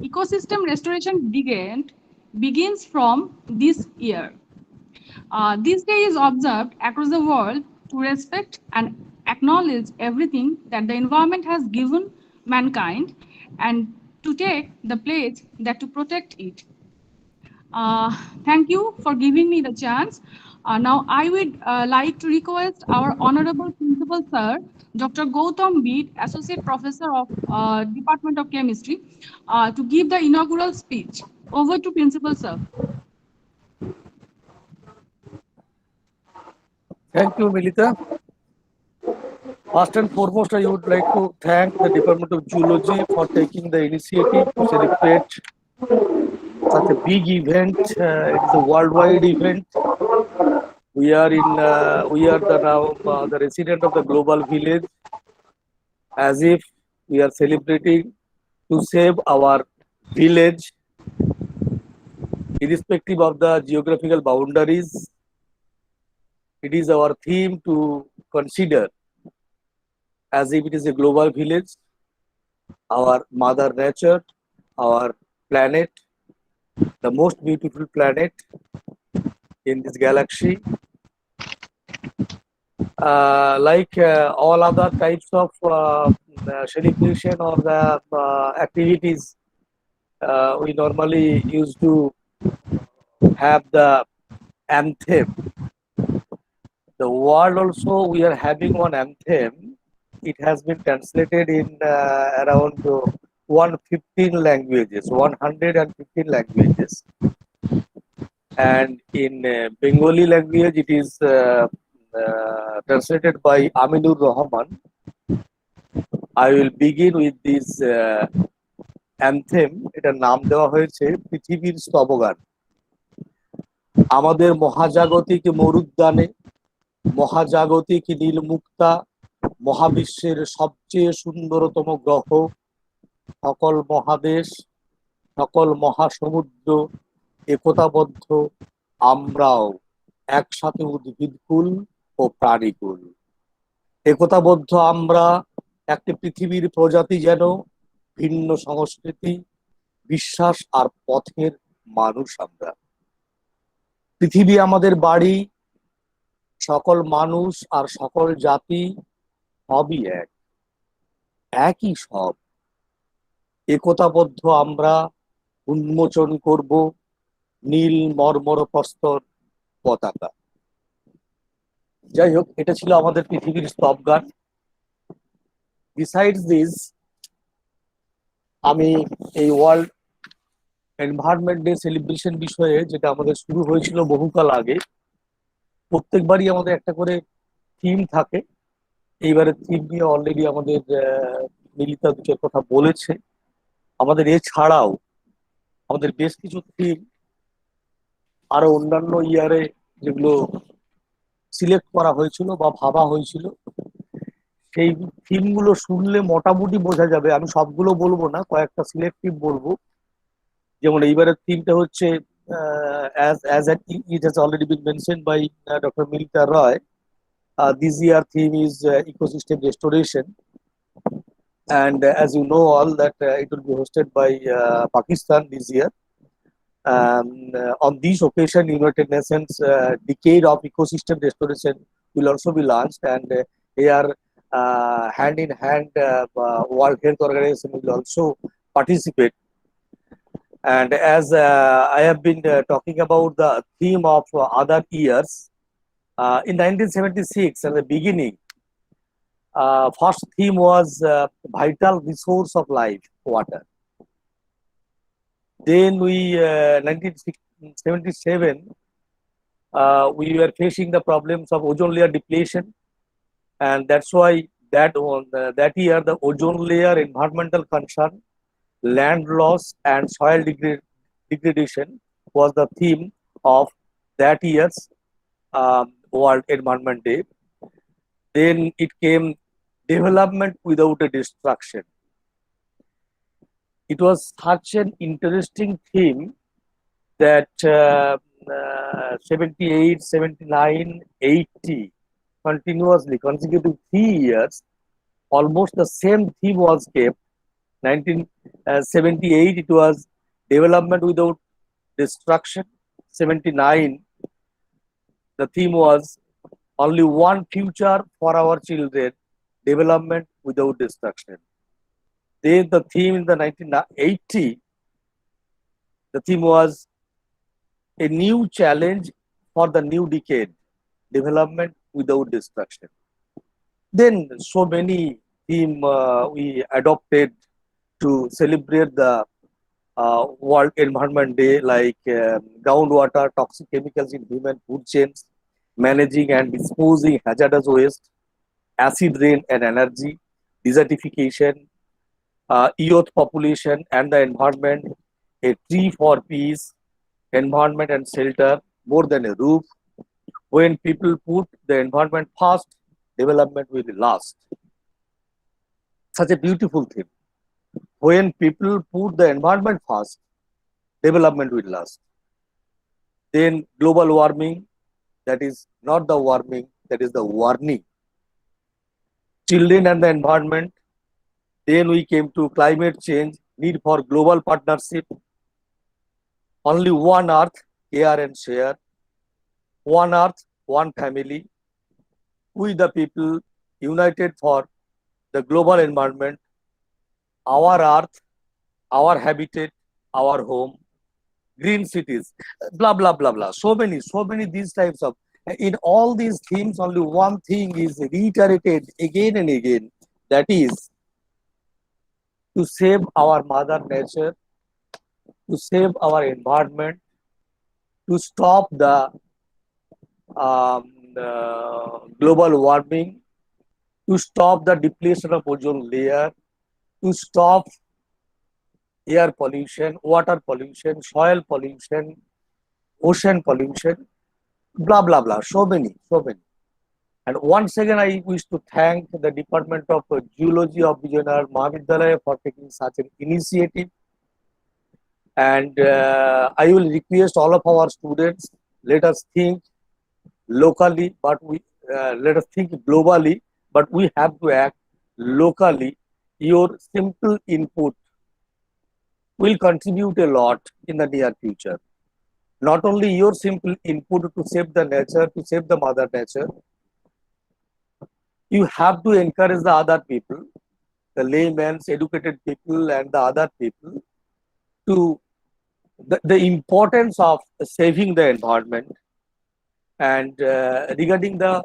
ecosystem restoration begins from this year. This day is observed across the world to respect and acknowledge everything that the environment has given mankind and to take the pledge that to protect it. Uh, Thank you for giving me the chance. Now, I would like to request our Honorable Principal Sir, Dr. Gautam Beed, Associate Professor of Department of Chemistry, to give the inaugural speech. Over to Principal Sir. Thank you, Milita. First and foremost, I would like to thank the Department of Zoology for taking the initiative to celebrate such a big event. It is a worldwide event. We are the now the resident of the global village, as if we are celebrating to save our village, irrespective of the geographical boundaries. It is our theme to consider as if it is a global village, our mother nature, our planet, the most beautiful planet in this galaxy. Like all other types of celebration or the activities, we normally used to have the anthem. The world also, we are having one anthem. It has been translated in around 115 languages, 115 languages. And in Bengali language, it is translated by Aminur Rahman. I will begin with this anthem. এটার নাম দেওয়া হয়েছে পৃথিবীর স্তবগান। আমাদের মহাজাগতিক মরুদ্যানে, মহাজাগতিক নীলমুক্তা, মহাবিশ্বের সবচেয়ে সুন্দরতম গ্রহ, সকল মহাদেশ, সকল মহাসমুদ্র একতাবদ্ধ, আমরাও একসাথে উদ্ভিদকুল ও প্রাণীকুল। একতাবদ্ধ আমরা একটি পৃথিবীর প্রজাতি, যেন ভিন্ন সংস্কৃতি, বিশ্বাস আর পথের মানুষ আমরা। পৃথিবী আমাদের বাড়ি, সকল মানুষ আর সকল জাতি সবই এক, একই সব। একতাবদ্ধ আমরা উন্মোচন করব নীল মর্মর প্রস্তর পতাকা। যাই হোক, এটা ছিল আমাদের পৃথিবীর স্তবগান। বিসাইডস দিস, আমি এই ওয়ার্ল্ড এনভায়রনমেন্ট ডে সেলিব্রেশন বিষয়ে, যেটা আমাদের শুরু হয়েছিল বহুকাল আগে, প্রত্যেকবারই আমাদের একটা করে থিম থাকে। এইবারের থিম নিয়ে অলরেডি আমাদের মিলিতা দুটো কথা বলেছে। আমাদের এছাড়াও আমাদের বেশ কিছু থিম আরো অন্যান্য ইয়ারে যেগুলো সিলেক্ট করা হয়েছিল বা ভাবা হয়েছিল, সেই থিমগুলো শুনলে মোটামুটি বোঝা যাবে। আমি সবগুলো বলবো না, কয়েকটা সিলেক্টিভ বলবো। যেমন এইবারের থিমটা হচ্ছে, as it has already been mentioned by Dr. Milita Roy, this year theme is ecosystem restoration, and as you know all that it will be hosted by Pakistan this year. On this occasion, United Nations Decade of Ecosystem Restoration will also be launched, and here hand in hand World Health Organization will also participate. And as I have been talking about the theme of other years, in 1976 at the beginning, first theme was vital resource of life, water. Then 1977, we were facing the problems of ozone layer depletion, and that's why that year the ozone layer environmental concern, land loss and soil degradation was the theme of that year's World Environment Day. Then it came development without a destruction. It was such an interesting theme that 78, 79, 80, continuously, consecutive 3 years, almost the same theme was kept. 1978 it was development without destruction. 79 the theme was only one future for our children, development without destruction. Then the theme in the 1980, the theme was a new challenge for the new decade, development without destruction. Then so many theme we adopted to celebrate the World Environment Day, like groundwater, toxic chemicals in human food chains, managing and disposing hazardous waste, acid rain and energy, desertification, youth population and the environment, a tree for peace, environment and shelter, more than a roof. When people put the environment first, development will last. Such a beautiful thing. When people put the environment first, development will last. Then global warming, that is not the warming, that is the warning. Children and the environment. Then we came to climate change, need for global partnership. Only one earth, care and share. One earth, one family. We the people united for the global environment, our earth, our habitat, our home, green cities, blah blah blah blah. So many these types of. In all these themes, only one thing is reiterated again and again. That is to save our mother nature, to save our environment, to stop the global warming, to stop the depletion of ozone layer, to stop air pollution, water pollution, soil pollution, ocean pollution, blah blah blah. So many, so many. And once again, I wish to thank the Department of Geology of Vijayanagar Mahavidyalaya for taking such an initiative. And I will request all of our students, let us think locally, but let us think globally, but we have to act locally. Your simple input will contribute a lot in the near future. Not only your simple input to save the nature, to save the mother nature, you have to encourage the other people, the laymen, educated people, and the other people to the importance of saving the environment. And regarding the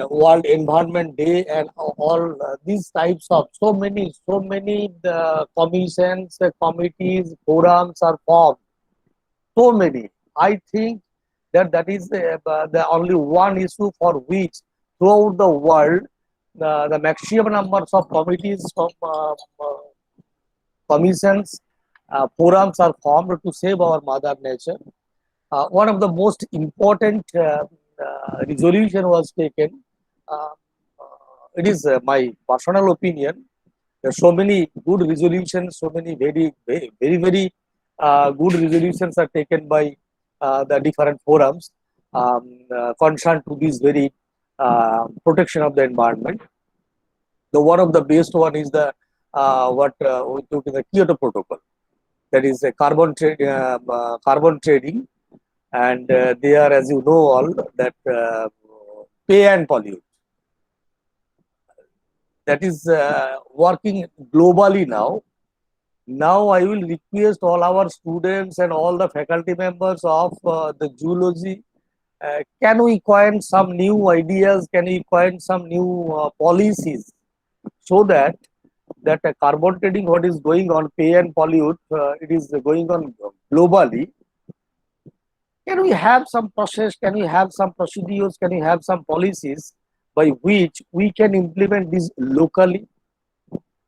World Environment Day and all these types of so many commissions, committees, forums are formed. So many. I think that is the only one issue for which throughout the world the maximum numbers of committees, commissions, forums are formed to save our mother nature. One of the most important resolution was taken. Uh, it is my personal opinion. There are so many good resolutions, so many very good resolutions are taken by the different forums concerned to this very protection of the environment. The one of the best one is the what we took in the Kyoto Protocol. That is a carbon trading, and they are, as you know, all that pay and pollute. That is working globally now. Now I will request all our students and all the faculty members of the zoology. Can we coin some new ideas? Can we coin some new policies so that carbon trading, what is going on, pay and pollute, it is going on globally. Can we have some process? Can we have some procedures? Can we have some policies by which we can implement this locally?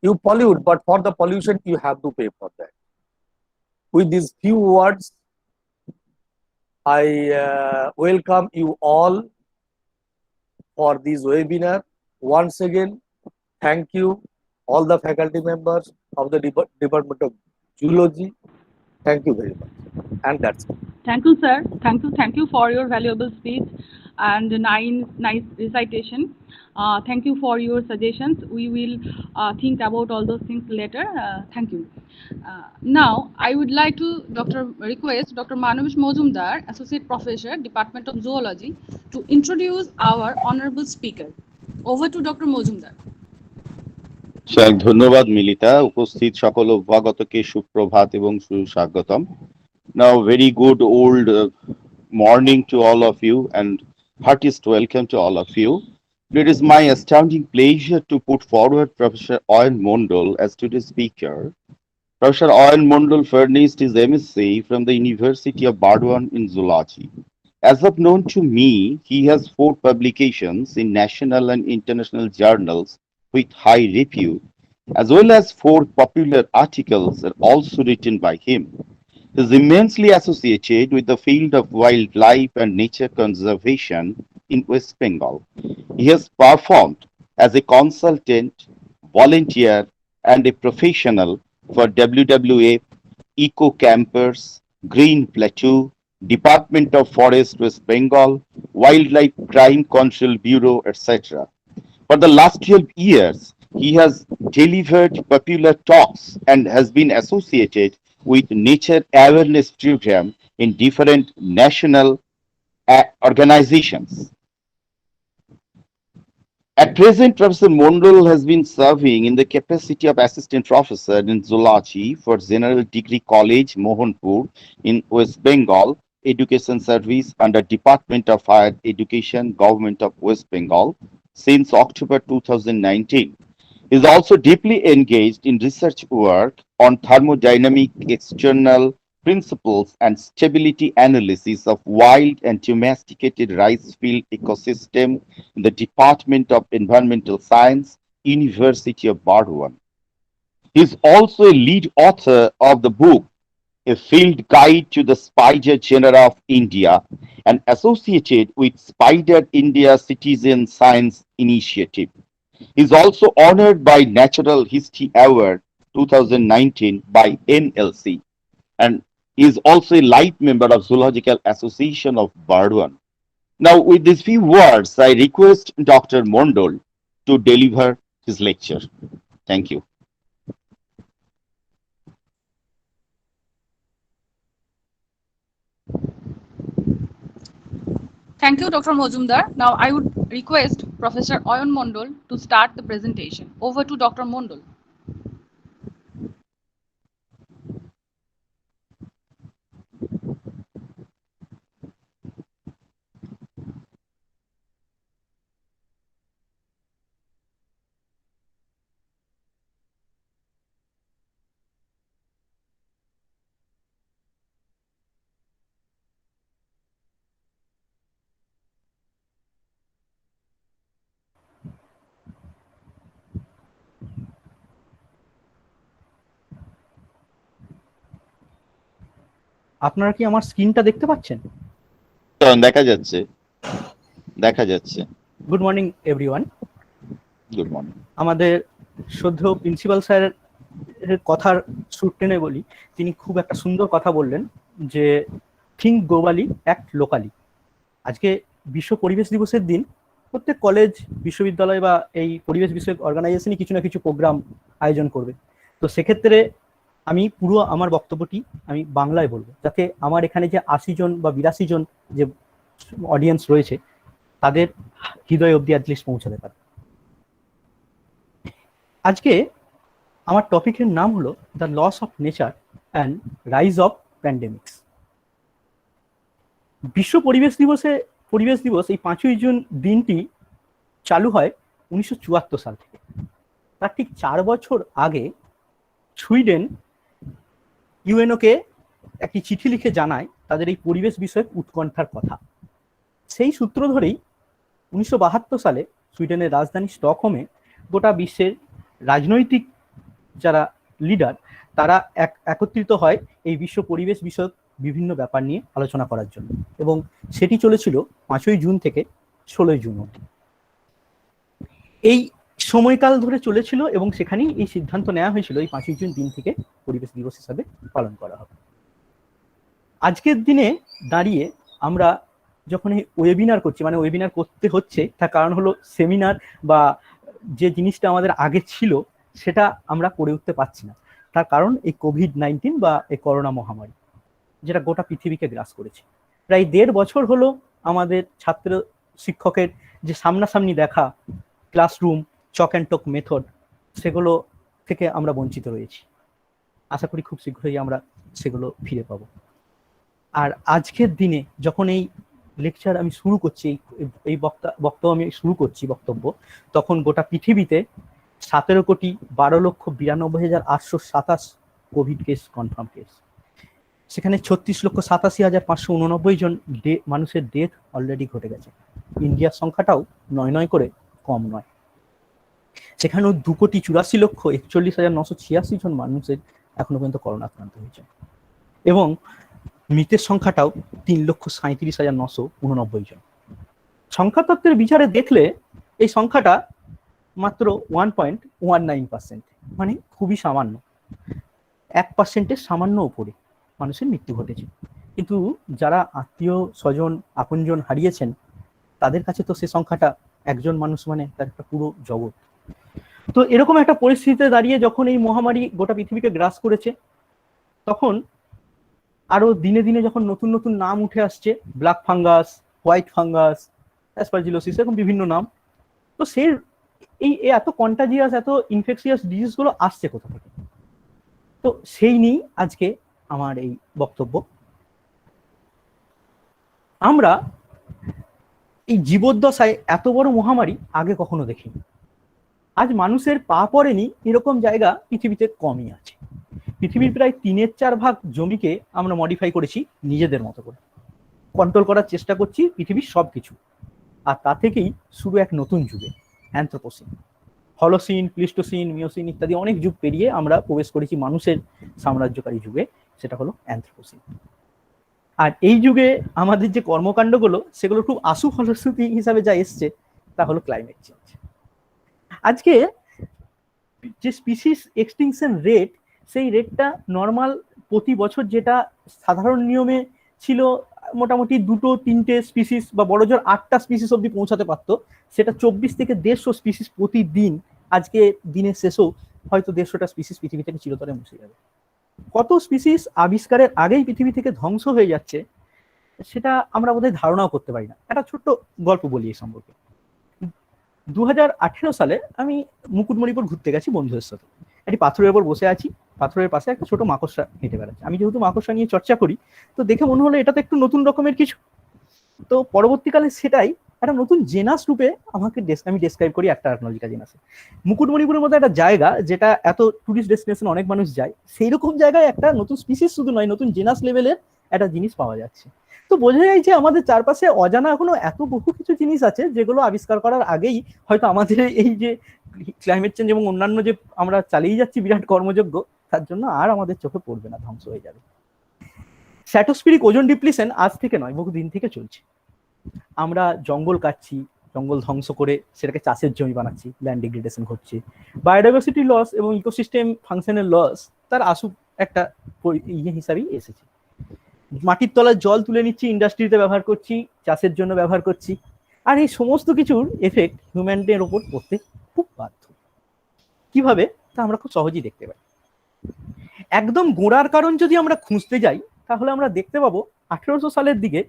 You pollute, but for the pollution, you have to pay for that. With these few words, I welcome you all for this webinar. Once again, thank you, all the faculty members of the Department of Zoology. Thank you very much. And that's it. Thank you, sir. Thank you for your valuable speech. and nice recitation. Thank you for your suggestions. We will think about all those things later. Thank you. Now, I would like to request Dr. Manavish Mojumdar, Associate Professor, Department of Zoology, to introduce our honorable speaker. Over to Dr. Mojumdar. ধন্যবাদ Militão উপস্থিত সকল অভ্যাগতকে সুপ্রভাত এবং সুস্বাগতম Now very good old morning to all of you and heartiest welcome to all of you. It is my astounding pleasure to put forward Professor Oyen Mondal as today's speaker. Professor Oyen Mondal furnished his MSc from the University of Burdwan in zoology. As of known to me, he has 4 publications in national and international journals with high repute, as well as 4 popular articles are also written by him. He is immensely associated with the field of wildlife and nature conservation in West Bengal. He has performed as a consultant, volunteer, and a professional for WWF, Eco Campers, Green Plateau, Department of Forest West Bengal, Wildlife Crime Control Bureau, etc. For the last 12 years, he has delivered popular talks and has been associated with nature awareness program in different national organizations. At present, Professor Mondal has been serving in the capacity of Assistant Professor in Zoology for General Degree College, Mohanpur in West Bengal, Education Service under Department of Higher Education, Government of West Bengal since October 2019. He is also deeply engaged in research work on thermodynamic external principles and stability analysis of wild and domesticated rice field ecosystem in the Department of Environmental Science, University of Burdwan. He is also a lead author of the book A Field Guide to the Spider Genera of India and associated with Spider India Citizen Science Initiative. He is also honored by Natural History Award 2019 by NLC and he is also a life member of Zoological Association of Burdwan. Now with these few words, I request Dr. Mondal to deliver his lecture. Thank you. Thank you, Dr. Mojumdar. Now, I would request Professor Oyen Mondal to start the presentation. Over to Dr. Mondal. আপনারা কি আমার স্ক্রিনটা দেখতে পাচ্ছেন? দেখা যাচ্ছে। Good morning everyone. Good morning. আমাদের শ্রদ্ধেয় প্রিন্সিপাল স্যারের কথার সুর টেনে বলি, তিনি খুব একটা সুন্দর কথা বললেন যে থিঙ্ক গ্লোবালি অ্যাক্ট লোকালি। আজকে বিশ্ব পরিবেশ দিবসের দিন প্রত্যেক কলেজ, বিশ্ববিদ্যালয় বা এই পরিবেশ বিষয়ক অর্গানাইজেশনই কিছু না কিছু প্রোগ্রাম আয়োজন করবে। তো সেক্ষেত্রে আমি পুরো আমার বক্তব্যটি আমি বাংলায় বলবো, যাতে আমার এখানে যে 80 জন বা 82 জন যে অডিয়েন্স রয়েছে তাদের হৃদয় অবধি অ্যাটলিস্ট পৌঁছাতে পারে। আজকে আমার টপিকের নাম হলো the loss of nature and rise of pandemics. বিশ্ব পরিবেশ দিবস এই 5ই জুন দিনটি চালু হয় 1974 সাল থেকে। তার ঠিক 4 বছর আগে সুইডেন ইউএনওকে একটি চিঠি লিখে জানায় তাদের এই পরিবেশ বিষয়ক উৎকণ্ঠার কথা। সেই সূত্র ধরেই 1972 সালে সুইডেনের রাজধানী স্টকহোমে গোটা বিশ্বের রাজনৈতিক যারা লিডার তারা একত্রিত হয় এই বিশ্ব পরিবেশ বিষয়ক বিভিন্ন ব্যাপার নিয়ে আলোচনা করার জন্য, এবং সেটি চলেছিল 5ই জুন থেকে 16ই জুন অবধি। এই সময়কাল ধরে চলেছিল এবং সেখানেই এই সিদ্ধান্ত নেওয়া হয়েছিল এই 5ই জুন দিন থেকে পরিবেশ দিবস হিসাবে পালন করা হবে। আজকের দিনে দাঁড়িয়ে আমরা যখন এই ওয়েবিনার করছি, মানে ওয়েবিনার করতে হচ্ছে, তার কারণ হলো সেমিনার বা যে জিনিসটা আমাদের আগে ছিল সেটা আমরা করে উঠতে পারছি না। তার কারণ এই কোভিড-19 বা এই করোনা মহামারী, যেটা গোটা পৃথিবীকে গ্রাস করেছে। প্রায় 1.5 বছর হলো আমাদের ছাত্র শিক্ষকের যে সামনাসামনি দেখা, classroom, chalk and talk method, সেগুলো থেকে আমরা বঞ্চিত রয়েছি। আশা করি খুব শীঘ্রই আমরা সেগুলো ফিরে পাবো। আর আজকের দিনে যখন এই লেকচার আমি শুরু করছি, এই বক্তব্য আমি শুরু করছি বক্তব্য, তখন গোটা পৃথিবীতে 17,12,92,827 কোভিড কেস কনফার্ম কেস, সেখানে 36,87,589 জন মানুষের ডেথ অলরেডি ঘটে গেছে। ইন্ডিয়ার সংখ্যাটাও নয় করে কম নয়, সেখানেও 2,84,41,986 জন মানুষের এখনো পর্যন্ত করোনা আক্রান্ত হয়েছে, এবং মৃতের সংখ্যাটাও 3,37,989 জন। সংখ্যাতত্ত্বের বিচারে দেখলে এই সংখ্যাটা মাত্র 1.19%, মানে খুবই সামান্য, 1%-এর সামান্য উপরে মানুষের মৃত্যু ঘটেছে। কিন্তু যারা আত্মীয় স্বজন আপনজন হারিয়েছেন, তাদের কাছে তো সে সংখ্যাটা, একজন মানুষ মানে তার একটা পুরো জগৎ। তো এরকম একটা পরিস্থিতিতে দাঁড়িয়ে যখন এই মহামারী গোটা পৃথিবীকে গ্রাস করেছে, তখন আরো দিনে দিনে যখন নতুন নতুন নাম উঠে আসছে, black fungus, white fungus, aspergillosis, এরকম বিভিন্ন নাম, তো সেই এই এত কন্টাজিয়াস, এত ইনফেকশিয়াস ডিজিজ গুলো আসছে কোথা থেকে? তো সেই নিয়েই আজকে আমার এই বক্তব্য। আমরা এই জীবদ্দশায় এত বড় মহামারী আগে কখনো দেখিনি। আজ মানুষের পা পড়েনি এরকম জায়গা পৃথিবীতে কমই আছে। পৃথিবীর প্রায় 3/4 ভাগ জমিকে আমরা মডিফাই করেছি নিজেদের মতো করে, কন্ট্রোল করার চেষ্টা করছি পৃথিবীর সবকিছু। আর তা থেকেই শুরু এক নতুন যুগে, অ্যানথ্রোপোসিন, হলোসিন, প্লিস্টোসিন, মিওসিন ইত্যাদি অনেক যুগ পেরিয়ে আমরা প্রবেশ করেছি মানুষের সাম্রাজ্যকারী যুগে, সেটা হলো অ্যানথ্রোপোসিন। আর এই যুগে আমাদের যে কর্মকাণ্ডগুলো, সেগুলো খুব আশু ফলশ্রুতি হিসাবে যা এসছে তা হলো ক্লাইমেট চেঞ্জ। আজকে যে স্পিসিস এক্সটিংশন রেট, সেই রেটটা নর্মাল প্রতি বছর যেটা সাধারণ নিয়মে ছিল মোটামুটি 2-3টে স্পিসিস বা বড়জোর 8টা স্পিসিস অব্দি পৌঁছাতে পারতো, সেটা 24 থেকে 150 স্পিসিস প্রতিদিন। আজকে দিনের শেষেও হয়তো 150টা স্পিসিস পৃথিবী থেকে চিরতরে মুছে যাবে। কত স্পিসিস আবিষ্কারের আগেই পৃথিবী থেকে ধ্বংস হয়ে যাচ্ছে, সেটা আমরা বোধহয় ধারণাও করতে পারি না। একটা ছোট্ট গল্প বলি এই সম্পর্কে। 2018 সালে আমি মুকুটমণিপুর ঘুরতে গেছি বন্ধুদের সাথে। একটি পাথরের উপর বসে আছি, পাথরের পাশে একটা ছোট মাকড়সা হেঁটে বেড়াচ্ছে। আমি যেহেতু মাকড়সা নিয়ে চর্চা করি, তো দেখে মনে হলো এটা তো একটু নতুন রকমের কিছু। তো পরবর্তীকালে সেটাই একটা নতুন জেনাস রূপে আমি ডেসক্রাইব করি একটা আর্কোলজিক্যাল জেনাসে। মুকুটমণিপুরের মতো একটা জায়গা, যেটা এত টুরিস্ট ডেস্টিনেশন অনেক মানুষ যায়, সেই রকম জায়গায় একটা নতুন স্পিসিস শুধু নয়, নতুন জেনাস লেভেলের একটা জিনিস পাওয়া যাচ্ছে। তো বোঝা যায় যে আমাদের চারপাশে অজানা এখনো এত বহু কিছু জিনিস আছে, যেগুলো আবিষ্কার করার আগেই হয়তো আমাদের এই যে ক্লাইমেট চেঞ্জ এবং অন্যান্য যে আমরা চালিয়ে যাচ্ছি বিরাট কর্মযজ্ঞ, তার জন্য আর আমাদের চোখে পড়বে না, ধ্বংস হয়ে যাবে। স্ট্র্যাটোস্ফেরিক ওজোন ডিপ্লিশন আজ থেকে নয়, বহু দিন থেকে চলছে। আমরা জঙ্গল কাটছি, জঙ্গল ধ্বংস করে সেটাকে চাষের জমি বানাচ্ছি, ল্যান্ড ডিগ্রেডেশন ঘটছে। বায়োডাইভার্সিটি লস এবং ইকোসিস্টেম ফাংশনের লস তার আসু একটা ইয়ে হিসাবেই এসেছে। মাটির তলার জল তুলে নিচ্ছি, ইন্ডাস্ট্রিতে ব্যবহার করছি, চাষের জন্য ব্যবহার করছি, আর এই সমস্ত কিছুর এফেক্ট হিউম্যানদের ওপর পড়তে খুব বাধ্য। কিভাবে তা আমরা খুব সহজেই দেখতে পাই। একদম গোড়ার কারণ যদি আমরা খুঁজতে যাই, তাহলে আমরা দেখতে পাবো 1800 সালের দিকে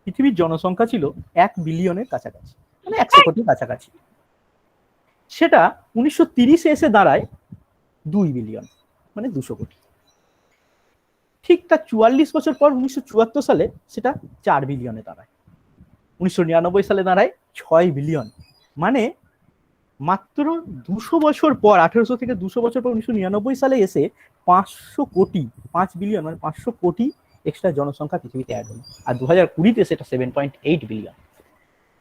পৃথিবীর জনসংখ্যা ছিল 1 বিলিয়নের কাছাকাছি, মানে 100 কোটির কাছাকাছি। সেটা 1930-এ এসে দাঁড়ায় 2 বিলিয়ন, মানে 200 কোটি। ঠিক তার 44 বছর পর 1974 সালে সেটা 4 বিলিয়নে দাঁড়ায়। 1999 সালে দাঁড়ায় 6 বিলিয়ন, মানে মাত্র 200 বছর পর, 1800 থেকে 200 বছর পর 1999 সালে এসে 500 কোটি, 5 বিলিয়ন মানে 500 কোটি এক্সট্রা জনসংখ্যা পৃথিবীতে অ্যাড হলো। আর 2020-তে সেটা 7.8 বিলিয়ন।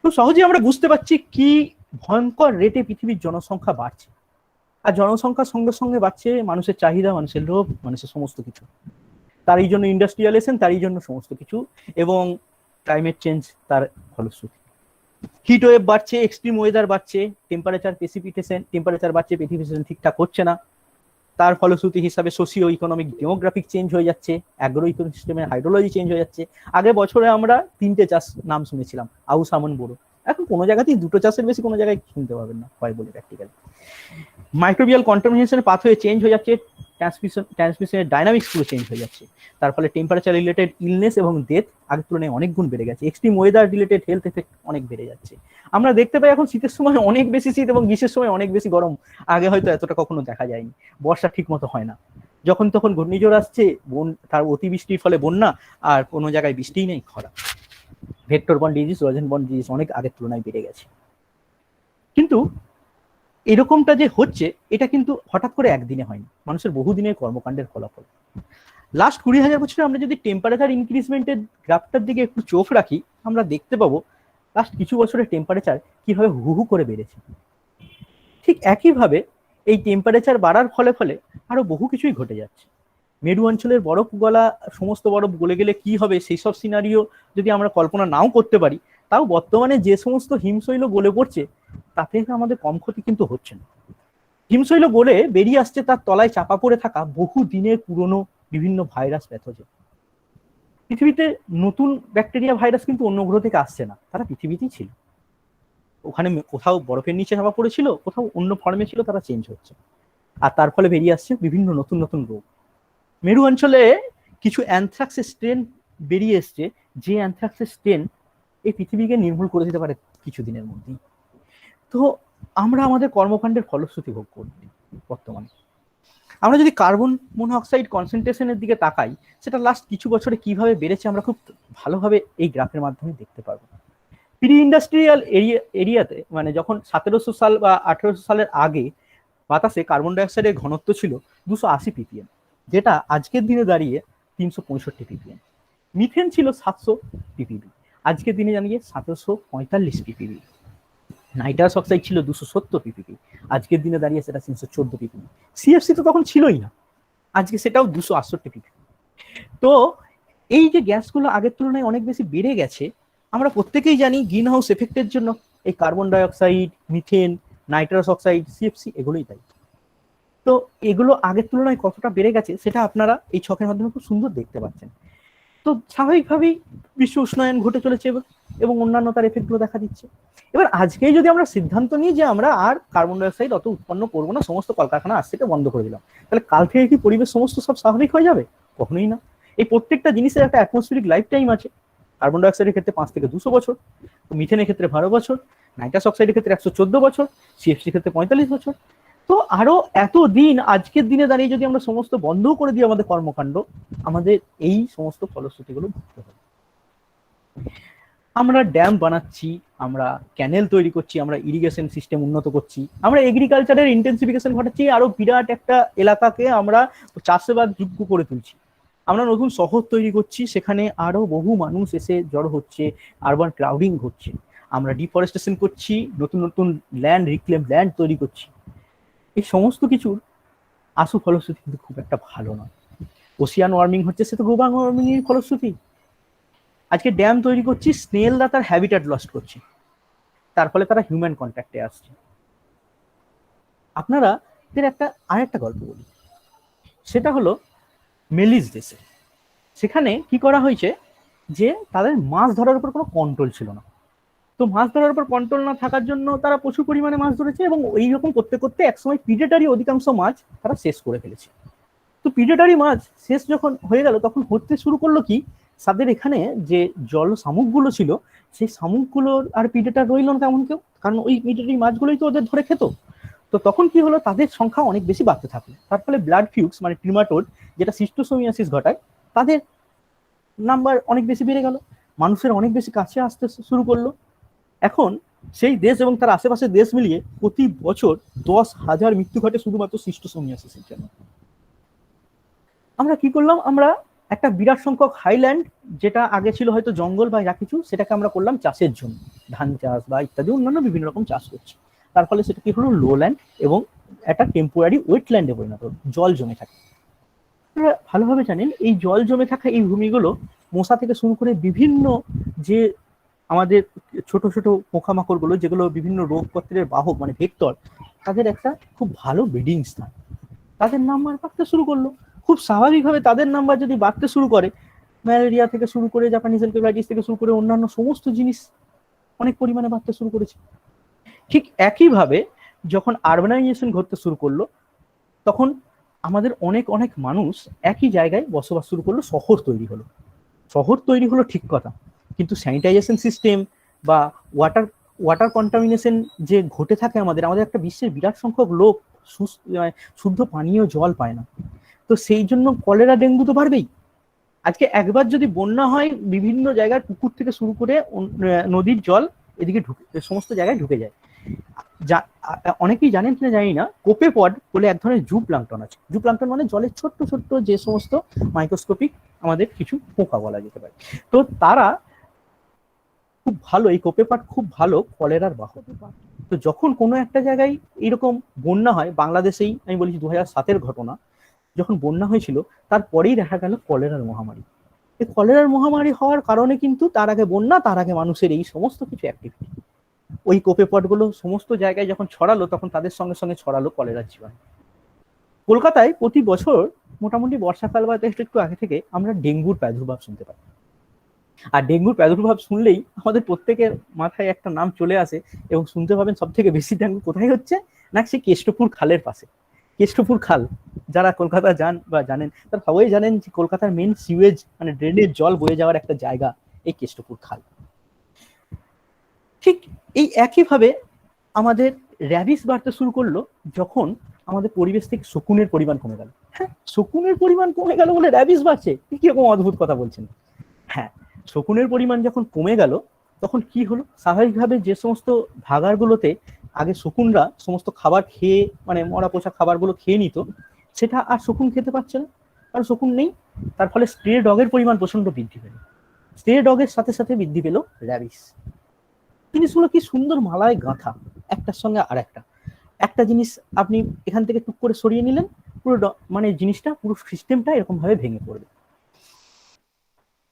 তো সহজেই আমরা বুঝতে পারছি কি ভয়ঙ্কর রেটে পৃথিবীর জনসংখ্যা বাড়ছে। আর জনসংখ্যার সঙ্গে সঙ্গে বাড়ছে মানুষের চাহিদা, মানুষের লোভ, মানুষের সমস্ত কিছু। তারই জন্য ইন্ডাস্ট্রিয়ালাইজেশন, তারই জন্য সমস্ত কিছু, এবং ক্লাইমেট চেঞ্জ তার ফলশ্রুতি। হিট ওয়েভ বাড়ছে, এক্সট্রিম ওয়েদার বাড়ছে, টেম্পারেচার বাড়ছে, প্রেসিপিটেশন ঠিকঠাক হচ্ছে না। তার ফলশ্রুতি হিসাবে সোশিও ইকোনমিক ডেমোগ্রাফিক চেঞ্জ হয়ে যাচ্ছে, অ্যাগ্রো ইকোসিস্টেমের হাইড্রোলজি চেঞ্জ হয়ে যাচ্ছে। আগে বছরে আমরা 3টে চাষ নাম শুনেছিলাম, আউশ, আমন, বোরো। এখন কোনো জায়গাতেই 2টো চাষের বেশি কোনো জায়গায় শুনতে পাবেন না, হয় বলে প্র্যাকটিক্যালি। মাইক্রোবিয়াল কন্টামিনেশনের পাথওয়ে চেঞ্জ হয়ে যাচ্ছে, ট্রান্সমিশনের ডাইনামিক্স পুরো চেঞ্জ হয়ে যাচ্ছে। তার ফলে টেম্পারেচার রিলেটেড ইলনেস এবং ডেথ আগের তুলনায় অনেক গুণ বেড়ে গেছে। Extreme weather related health effect অনেক বেড়ে যাচ্ছে। আমরা দেখতে পাই এখন শীতের সময় অনেক বেশি শীত এবং গ্রীষ্মের সময় অনেক বেশি গরম। আগে হয়তো এতটা কখনো দেখা যায়নি। বর্ষা ঠিক মতো হয় না, যখন তখন ঘূর্ণিঝড় আসছে, তার অতিবৃষ্টির ফলে বন্যা, আর কোনো জায়গায় বৃষ্টিই নেই, খরা। Vector borne disease, Rosen borne disease অনেক আগের তুলনায় বেড়ে গেছে। কিন্তু এরকমটা যে হচ্ছে, এটা কিন্তু হঠাৎ করে একদিনে হয়নি, মানুষের বহুদিনের কর্মকাণ্ডের ফলাফল। লাস্ট 20,000 বছরে আমরা যদি টেম্পারেচার ইনক্রিজমেন্টের গ্রাফটার দিকে একটু চোখ রাখি, আমরা দেখতে পাবো লাস্ট কিছু বছরের টেম্পারেচার কিভাবে হু হু করে বেড়েছে। ঠিক একইভাবে এই টেম্পারেচার বাড়ার ফলে ফলে আরো বহু কিছুই ঘটে যাচ্ছে। মেরু অঞ্চলের বরফ গলা, সমস্ত বরফ গলে গেলে কি হবে সেই সব সিনারিও যদি আমরা কল্পনা নাও করতে পারি, তাও বর্তমানে যে সমস্ত হিমশৈল গলে পড়ছে তাতে আমাদের কম ক্ষতি কিন্তু হচ্ছে না। হিমশৈল গলে বেরিয়ে আসছে তার তলায় চাপা পড়ে থাকা বহু দিনের পুরনো বিভিন্ন ভাইরাস, প্যাথোজেন। পৃথিবীতে নতুন ব্যাকটেরিয়া, ভাইরাস কিন্তু অন্য গ্রহ থেকে আসছে না, তারা পৃথিবীতেই ছিল। ওখানে কোথাও বরফের নিচে চাপা পড়েছিল, কোথাও অন্য ফর্মে ছিল, তারা চেঞ্জ হচ্ছে, আর তার ফলে বেরিয়ে আসছে বিভিন্ন নতুন নতুন রোগ। মেরু অঞ্চলে কিছু অ্যানথ্রাক্সের স্ট্রেন বেরিয়ে এসছে, যে অ্যানথ্রাক্সের স্ট্রেন এই পৃথিবীকে নির্মূল করে দিতে পারে কিছুদিনের মধ্যেই। তো আমরা আমাদের কর্মকাণ্ডের ফলশ্রুতি ভোগ করছি বর্তমানে। আমরা যদি কার্বন মনোঅক্সাইড কনসেন্ট্রেশনের দিকে তাকাই, সেটা লাস্ট কিছু বছরে কিভাবে বেড়েছে আমরা খুব ভালোভাবে এই গ্রাফের মাধ্যমে দেখতে পারবো। প্রি ইন্ডাস্ট্রিয়াল এরিয়াতে, মানে যখন 1700 সাল বা 1800 সালের আগে বাতাসে কার্বন ডাইঅক্সাইডের ঘনত্ব ছিল 280 ppm, যেটা আজকের দিনে দাঁড়িয়ে 365 ppm। মিথেন ছিল 700 ppb, আজকের দিনে জানিয়ে 745 ppb। নাইট্রাস অক্সাইড ছিল 270 ppb, আজকের দিনে দাঁড়িয়ে সেটা 314 ppb। সিএফসি তো তখন ছিলই না, আজকে সেটাও 268 ppb। তো এই যে গ্যাসগুলো আগের তুলনায় অনেক বেশি বেড়ে গেছে, আমরা প্রত্যেকেই জানি গ্রিন হাউস এফেক্টের জন্য এই carbon dioxide, methane, nitrous oxide, CFC এগুলোই দায়ী। তো এগুলো আগের তুলনায় কতটা বেড়ে গেছে সেটা আপনারা এই ছকের মাধ্যমে খুব সুন্দর দেখতে পাচ্ছেন। তো স্বাভাবিকভাবেই বিশ্ব উষ্ণায়ন ঘটে চলেছে এবং অন্যান্য তার এফেক্টগুলো দেখা দিচ্ছে। এবার আজকেই যদি আমরা সিদ্ধান্ত নিই যে আমরা আর কার্বন ডাইঅক্সাইড অত উৎপন্ন করবো না, সমস্ত কলকারখানা আজ থেকে বন্ধ করে দিলাম, তাহলে কাল থেকে কি পরিবেশ সমস্ত সব স্বাভাবিক হয়ে যাবে? কখনোই না। এই প্রত্যেকটা জিনিসের একটা অ্যাটমসফিয়ারিক লাইফ টাইম আছে। কার্বন ডাইঅক্সাইডের ক্ষেত্রে 5 থেকে 200 বছর, মিথেনের ক্ষেত্রে 12 বছর, নাইট্রাস অক্সাইডের ক্ষেত্রে 114 বছর, সিএফসির ক্ষেত্রে 45 বছর। তো আরো এত দিন, আজকের দিনে দাঁড়িয়ে যদি আমরা সমস্ত বন্ধ করে দিই আমাদের কর্মকাণ্ড, আমাদের এই সমস্ত ফলশ্রুতিগুলো ভুগতে হবে। আমরা ড্যাম বানাচ্ছি, আমরা ক্যানেল তৈরি করছি, আমরা ইরিগেশন সিস্টেম উন্নত করছি, আমরা এগ্রিকালচারের ইন্টেন্সিফিকেশন ঘটাচ্ছি, আরো বিরাট একটা এলাকাকে আমরা চাষাবাদ যোগ্য করে তুলছি। আমরা নতুন শহর তৈরি করছি, সেখানে আরো বহু মানুষ এসে জড়ো হচ্ছে, আরবান ক্রাউডিং হচ্ছে। আমরা ডিফরেস্টেশন করছি, নতুন নতুন ল্যান্ড, রিক্লেম ল্যান্ড তৈরি করছি। এই সমস্ত কিছুর আশু ফলশ্রুতি কিন্তু খুব একটা ভালো নয়। ওশিয়ান ওয়ার্মিং হচ্ছে, সে তো গ্লোবাল ওয়ার্মিং এর ফলশ্রুতি। আজকে ড্যাম তৈরি করছি, স্নেলরা তার হ্যাবিটেট লস্ট করছে, তার ফলে তারা হিউম্যান কন্ট্যাক্টে আসছে। আপনারা একটা আরেকটা গল্প বলি, সেটা হলো মেলিস দেশে। সেখানে কি করা হয়েছে যে তাদের মাছ ধরার উপর কোনো কন্ট্রোল ছিল না। তো মাছ ধরার উপর কন্ট্রোল না থাকার জন্য তারা প্রচুর পরিমাণে মাছ ধরেছে এবং এইরকম করতে করতে একসময় প্রিডেটারি অধিকাংশ মাছ তারা শেষ করে ফেলেছে। তো প্রিডেটারি মাছ শেষ যখন হয়ে গেল, তখন হতে শুরু করলো কি, তাদের এখানে যে জল শামুকগুলো ছিল, সেই শামুকগুলোর আর প্রিডেটার রইল না তেমন কেউ, কারণ ওই প্রিডেটারি মাছগুলোই তো ওদের ধরে খেত। তো তখন কি হলো, তাদের সংখ্যা অনেক বেশি বাড়তে থাকলো। তার ফলে ব্লাড ফিউক্স মানে ট্রিমাটোড, যেটা সিস্টোসোমিয়াসিস ঘটায়, তাদের নাম্বার অনেক বেশি বেড়ে গেল, মানুষের অনেক বেশি কাছে আসতে শুরু করলো। এখন সেই দেশ এবং তার আশেপাশের দেশ মিলিয়ে প্রতি বছর 10,000 মৃত্যু ঘটে শুধুমাত্র সিস্টোসোমিয়াসিসের জন্য। আমরা কি করলাম, আমরা একটা বিরাট সংখ্যক হাইল্যান্ড, যেটা আগে ছিল হয়তো জঙ্গল বা যা কিছু, সেটাকে আমরা করলাম চাষের জন্য, ধান চাষ বা ইত্যাদি অন্যান্য বিভিন্ন রকম চাষ করছি। তার ফলে সেটা কি হলো, লোল্যান্ড এবং একটা টেম্পোরারি ওয়েটল্যান্ডে পরিণত, জল জমে থাকে। আপনারা ভালোভাবে জানেন এই জল জমে থাকা এই ভূমিগুলো মশা থেকে শুরু করে বিভিন্ন যে আমাদের ছোট ছোট পোকামাকড়গুলো, যেগুলো বিভিন্ন রোগপত্রের বাহক মানে ভেক্টর, তাদের একটা খুব ভালো ব্রিডিং স্থান। তাদের নাম্বার বাড়তে শুরু করলো। খুব স্বাভাবিকভাবে তাদের নাম্বার যদি বাড়তে শুরু করে, ম্যালেরিয়া থেকে শুরু করে জাপানিজ এনকেফেলাইটিস থেকে শুরু করে অন্যান্য সমস্ত জিনিস অনেক পরিমাণে বাড়তে শুরু করেছে। ঠিক একইভাবে যখন আরবানাইজেশন ঘটতে শুরু করলো, তখন আমাদের অনেক অনেক মানুষ একই জায়গায় বসবাস শুরু করলো, শহর তৈরি হলো। শহর তৈরি হলো ঠিক কথা, কিন্তু স্যানিটাইজেশন সিস্টেম বা ওয়াটার কন্টামিনেশন যে ঘটে থাকে আমাদের একটা বিশ্বের বিরাট সংখ্যক লোক শুদ্ধ পানীয় জল পায় না। তো সেই জন্য কলেরা ডেঙ্গু তো বাড়বেই। আজকে একবার যদি বন্যা হয়, বিভিন্ন জায়গায় পুকুর থেকে শুরু করে নদীর জল এদিকে সমস্ত জায়গায় ঢুকে যায়। অনেকেই জানেন কিনা জানি না, কোপেপড বলে এক ধরনের জু প্লাঙ্কটন আছে। জু প্লাঙ্কটন মানে জলের ছোট্ট ছোট্ট যে সমস্ত মাইক্রোস্কোপিক আমাদের কিছু পোকা বলা যেতে পারে। তো তারা খুব ভালো, এই কোপেপড খুব ভালো কলেরার বাহক। তো যখন কোনো একটা জায়গায় এরকম বন্যা হয়, বাংলাদেশেই আমি বলেছি 2007-এর ঘটনা, যখন বন্যা হয়েছিল তারপরেই দেখা গেল কলেরার মহামারী। এই কলেরার মহামারী হওয়ার কারণে কিন্তু তার আগে বন্যা, তার আগে মানুষের এই সমস্ত কিছু অ্যাক্টিভিটি, ওই কোপেপড গুলো সমস্ত জায়গায় যখন ছড়ালো, তখন তাদের সঙ্গে সঙ্গে ছড়ালো কলেরার জীবাণু। কলকাতায় প্রতি বছর মোটামুটি বর্ষাকাল বা একটু আগে থেকে আমরা ডেঙ্গুর প্রাদুর্ভাব শুনতে পাই। আর ডেঙ্গুর প্রাদুর্ভাব শুনলেই আমাদের প্রত্যেকের মাথায় একটা নাম চলে আসে, এবং শুনতে পাবেন সব থেকে বেশি ডেঙ্গু কোথায় হচ্ছে না, সে কেষ্টপুর খালের পাশে। কেষ্টপুর খাল, যারা কলকাতা যান বা জানেন তারা সবাই জানেন যে কলকাতার মেন সিউয়েজ মানে ড্রেনের জল বয়ে যাওয়ার একটা জায়গা এই কেষ্টপুর খাল। ঠিক এই একইভাবে আমাদের র্যাবিস বাড়তে শুরু করলো যখন আমাদের পরিবেশ থেকে শকুনের পরিমাণ কমে গেল। হ্যাঁ, শকুনের পরিমাণ কমে গেল বলে র্যাবিস বাড়ছে, কিরকম অদ্ভুত কথা বলছেন। হ্যাঁ, শকুনের পরিমাণ যখন কমে গেল, তখন কি হলো, স্বাভাবিকভাবে যে সমস্ত ভাগাড়গুলোতে আগে শকুনরা সমস্ত খাবার খেয়ে, মানে মরা পচা খাবারগুলো খেয়ে নিত, সেটা আর শকুন খেতে পারছে না, কারণ শকুন নেই। তার ফলে স্ট্রে ডগের পরিমাণ প্রচন্ড বৃদ্ধি পেল। স্ট্রে ডগের সাথে সাথে বৃদ্ধি পেল র্যাবিস। জিনিসগুলো কি সুন্দর মালায় গাঁথা, একটার সঙ্গে আর একটা জিনিস আপনি এখান থেকে টুক করে সরিয়ে নিলেন, পুরো মানে জিনিসটা, পুরো সিস্টেমটা এরকম ভাবে ভেঙে পড়বে।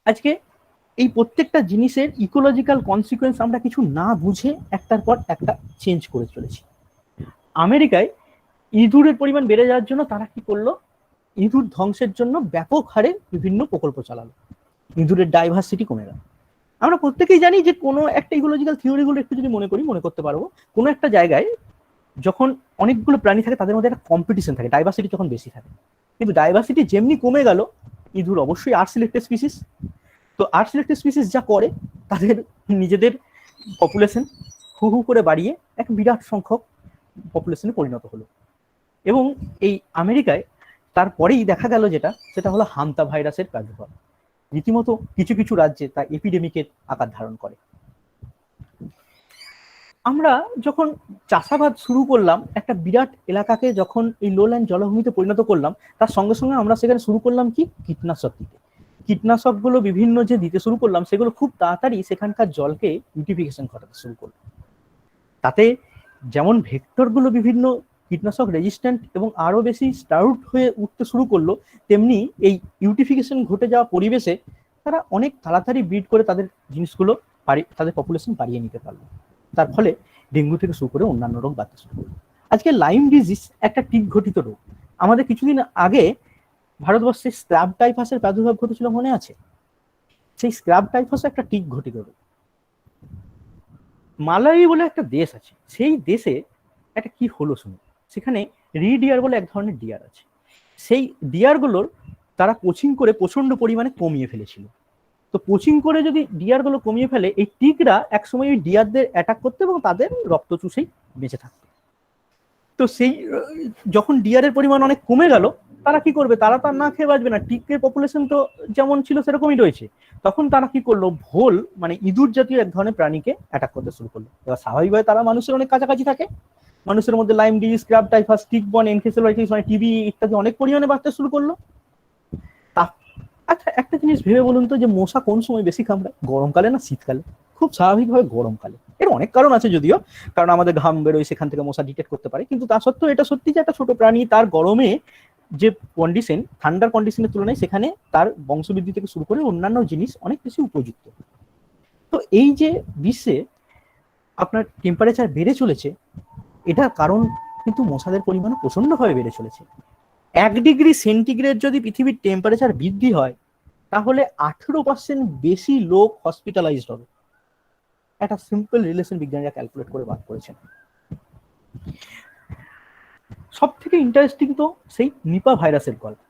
আজকে এই প্রত্যেকটা জিনিসের ইকোলজিক্যাল কনসিকুয়েন্স আমরা কিছু না বুঝে একটার পর একটা চেঞ্জ করে চলেছি। আমেরিকায় ইঁদুরের পরিমাণ বেড়ে যাওয়ার জন্য তারা কি করলো, ইঁদুর ধ্বংসের জন্য ব্যাপক হারে বিভিন্ন প্রকল্প চালালো, ইঁদুরের ডাইভার্সিটি কমে গেল। আমরা প্রত্যেকেই জানি যে কোনো একটা ইকোলজিক্যাল থিওরিগুলো একটু যদি মনে করতে পারবো, কোনো একটা জায়গায় যখন অনেকগুলো প্রাণী থাকে তাদের মধ্যে একটা কম্পিটিশন থাকে, ডাইভার্সিটি যখন বেশি থাকে। কিন্তু ডাইভার্সিটি যেমনি কমে গেল, ইঁদুর অবশ্যই আর্ট সিলেক্টেড স্পিসিস, তো আর্ট সিলেক্টেড স্পিসিস যা করে, তাদের নিজেদের পপুলেশন হু হু করে বাড়িয়ে এক বিরাট সংখ্যক পপুলেশনে পরিণত হলো। এবং এই আমেরিকায় তারপরেই দেখা গেল সেটা হলো হান্তা ভাইরাসের প্রাদুর্ভাব। রীতিমতো কিছু কিছু রাজ্যে তা এপিডেমিকের আকার ধারণ করে। আমরা যখন চাষাবাদ শুরু করলাম, একটা বিরাট এলাকাকে যখন এই লোল্যান্ড জলভূমিতে পরিণত করলাম, তার সঙ্গে সঙ্গে আমরা সেখানে শুরু করলাম কি, কীটনাশক দিতে। কীটনাশকগুলো বিভিন্ন যে দিতে শুরু করলাম, সেগুলো খুব তাড়াতাড়ি সেখানকার জলকে বিউটিফিকেশন ঘটাতে শুরু করলো। তাতে যেমন ভেক্টরগুলো বিভিন্ন কীটনাশক রেজিস্ট্যান্ট এবং আরো বেশি স্টাউট হয়ে উঠতে শুরু করলো, তেমনি এই ইউটিফিকেশন ঘটে যাওয়া পরিবেশে তারা অনেক তাড়াতাড়ি ব্রিড করে তাদের জিনিসগুলো তাদের পপুলেশন বাড়িয়ে নিতে পারলো। তার ফলে ডেঙ্গু থেকে শুরু করে অন্যান্য রোগ বাড়তে শুরু করলো। আজকে লাইম ডিজিজ একটা টিক ঘটিত রোগ। আমাদের কিছুদিন আগে ভারতবর্ষে স্ক্রাব টাইফাসের প্রাদুর্ভাব ঘটেছিল, মনে আছে? সেই স্ক্রাব টাইফাস একটা টিক ঘটিত রোগ। মালাউই বলে একটা দেশ আছে, সেই দেশে একটা কি হলো শুনুন। সেখানে রিডিয়ার বলে এক ধরনের ডিয়ার আছে, সেই ডিয়ারগুলোর তারা কোচিং করে প্রচন্ড পরিমাণে কমিয়ে ফেলেছিল। তো কোচিং করে যদি ডিয়ারগুলো কমিয়ে ফেলে, এই টিকরা একসময় ওই ডিয়ারদের অ্যাটাক করতে এবং তাদের রক্ত চুষেই বেঁচে থাকতো। তো সেই যখন ডিয়ারের পরিমাণ অনেক কমে গেল, তারা কি করবে, তারা তো আর না খেয়ে বাঁচবে না, টিকের পপুলেশন তো যেমন ছিল সেরকমই রয়েছে। তখন তারা কি করলো, ভোল মানে ইঁদুর জাতীয় এক ধরনের প্রাণীকে অ্যাটাক করতে শুরু করলো। এবার স্বাভাবিকভাবে তারা মানুষের অনেক কাছাকাছি থাকে, মানুষের মধ্যে Lyme disease, scrub typhus, tick born encephalitis মানে টিবি ইত্যাদি অনেক পরিমাণে বাড়তে শুরু করলো। আচ্ছা, একটা জিনিস ভেবে বলুন তো, যে মশা কোন সময় বেশি কামড়ায়, গরমকালে না শীতকালে? খুব স্বাভাবিকভাবে গরমকালে। এর অনেক কারণ আছে যদিও, কারণ আমাদের ঘাম বেরোয়, সেখান থেকে মশা ডিটেক্ট করতে পারে। কিন্তু তা সত্ত্বেও এটা সত্যি যে একটা ছোট প্রাণী, তার গরমে যে কন্ডিশন, ঠান্ডার কন্ডিশনের তুলনায় সেখানে তার বংশবৃদ্ধি থেকে শুরু করে অন্যান্য জিনিস অনেক বেশি উপযুক্ত। তো এই যে বিশ্বে আপনার টেম্পারেচার বেড়ে চলেছে, এটার কারণ কিন্তু মশাদের পরিমাণ প্রচন্ডভাবে বেড়ে চলেছে। 1°C যদি পৃথিবীর টেম্পারেচার বৃদ্ধি হয় তাহলে 18% বেশি লোক হসপিটালাইজড হবে। একটা সিম্পল রিলেশন বিজ্ঞানীরা ক্যালকুলেট করে বার করেছেন। সব থেকে ইন্টারেস্টিং তো সেই নিপা ভাইরাসের গল্প।